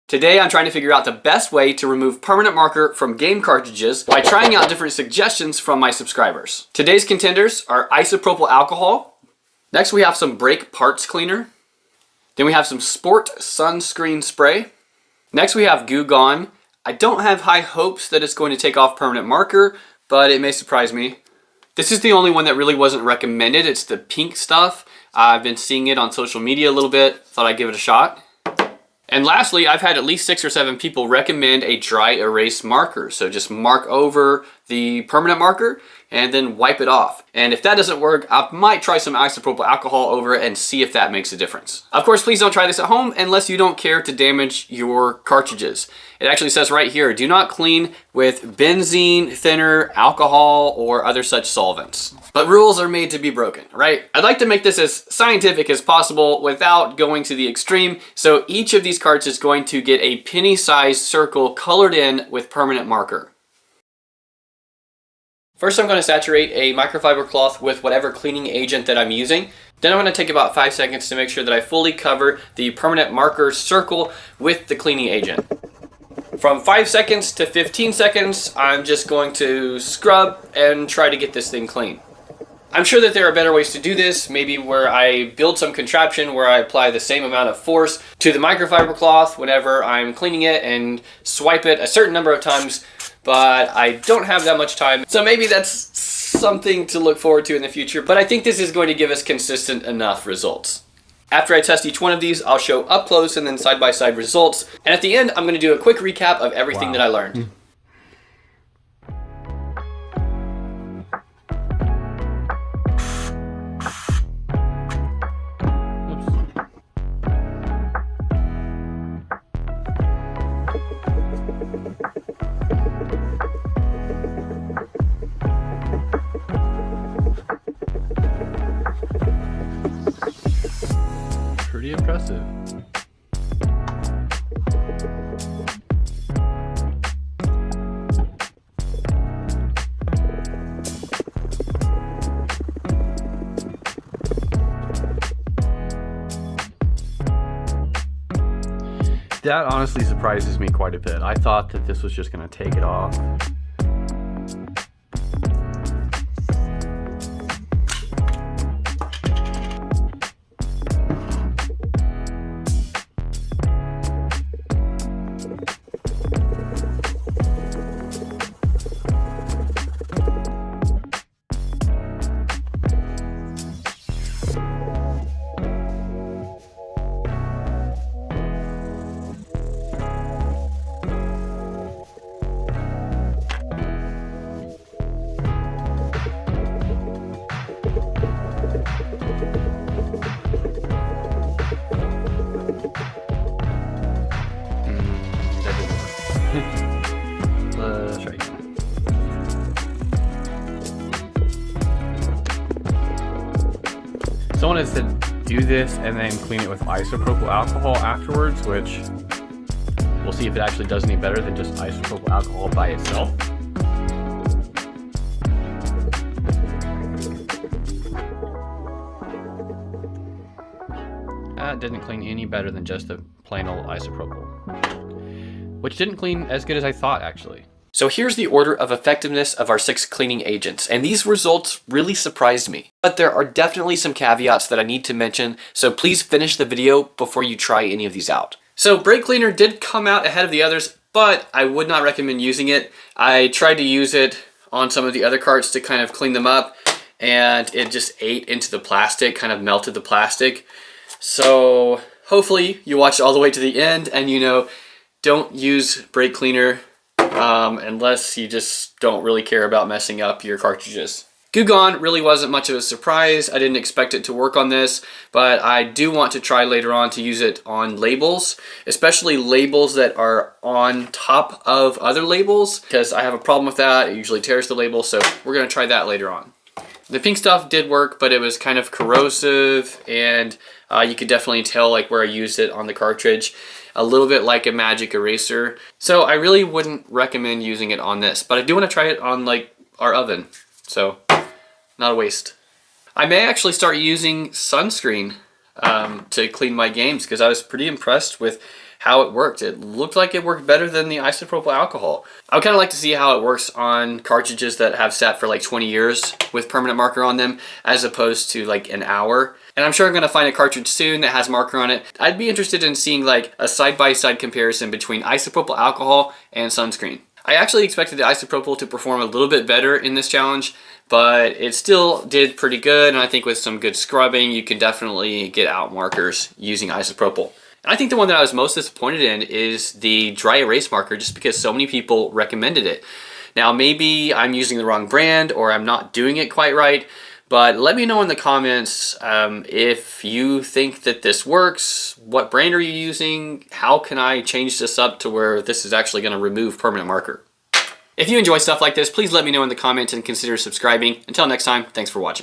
Today I'm trying to figure out the best way to remove permanent marker from game cartridges by trying out different suggestions from my subscribers. Today's contenders are isopropyl alcohol. Next we have some brake parts cleaner. Then we have some sport sunscreen spray. Next we have Goo Gone. I don't have high hopes that it's going to take off permanent marker, but it may surprise me. This is the only one that really wasn't recommended. It's the pink stuff. I've been seeing it on social media a little bit. Thought I'd give it a shot. And lastly, I've had at least 6 or 7 people recommend a dry erase marker. So just mark over the permanent marker and then wipe it off. And if that doesn't work, I might try some isopropyl alcohol over it and see if that makes a difference. Of course, please don't try this at home unless you don't care to damage your cartridges. It actually says right here, do not clean with benzene, thinner, alcohol, or other such solvents. But rules are made to be broken, right? I'd like to make this as scientific as possible without going to the extreme. So each of these carts is going to get a penny-sized circle colored in with permanent marker. First, I'm going to saturate a microfiber cloth with whatever cleaning agent that I'm using. Then I'm going to take about 5 seconds to make sure that I fully cover the permanent marker circle with the cleaning agent. From 5 seconds to 15 seconds, I'm just going to scrub and try to get this thing clean. I'm sure that there are better ways to do this, maybe where I build some contraption where I apply the same amount of force to the microfiber cloth whenever I'm cleaning it and swipe it a certain number of times, but I don't have that much time. So maybe that's something to look forward to in the future, but I think this is going to give us consistent enough results. After I test each one of these, I'll show up close and then side-by-side results. And at the end, I'm going to do a quick recap of everything that I learned. Pretty impressive. That honestly surprises me quite a bit. I thought that this was just going to take it off. Let's try again. Someone has said do this and then clean it with isopropyl alcohol afterwards, which we'll see if it actually does any better than just isopropyl alcohol by itself. That didn't clean any better than just the plain old isopropyl, which didn't clean as good as I thought, actually. So here's the order of effectiveness of our 6 cleaning agents, and these results really surprised me. But there are definitely some caveats that I need to mention, so please finish the video before you try any of these out. So brake cleaner did come out ahead of the others, but I would not recommend using it. I tried to use it on some of the other carts to kind of clean them up, and it just ate into the plastic, kind of melted the plastic. So hopefully you watched all the way to the end and you know, don't use brake cleaner unless you just don't really care about messing up your cartridges. Goo Gone really wasn't much of a surprise. I didn't expect it to work on this, but I do want to try later on to use it on labels, especially labels that are on top of other labels, because I have a problem with that. It usually tears the label, so we're going to try that later on. The pink stuff did work, but it was kind of corrosive, and you could definitely tell like where I used it on the cartridge. A little bit like a magic eraser. So I really wouldn't recommend using it on this, but I do want to try it on like our oven. So not a waste. I may actually start using sunscreen to clean my games, because I was pretty impressed with how it worked. It looked like it worked better than the isopropyl alcohol. I would kind of like to see how it works on cartridges that have sat for like 20 years with permanent marker on them, as opposed to like an hour. And I'm sure I'm gonna find a cartridge soon that has marker on it. I'd be interested in seeing like a side-by-side comparison between isopropyl alcohol and sunscreen. I actually expected the isopropyl to perform a little bit better in this challenge, but it still did pretty good, and I think with some good scrubbing, you can definitely get out markers using isopropyl. And I think the one that I was most disappointed in is the dry erase marker, just because so many people recommended it. Now, maybe I'm using the wrong brand or I'm not doing it quite right, but let me know in the comments if you think that this works, what brand are you using, how can I change this up to where this is actually going to remove permanent marker. If you enjoy stuff like this, please let me know in the comments and consider subscribing. Until next time, thanks for watching.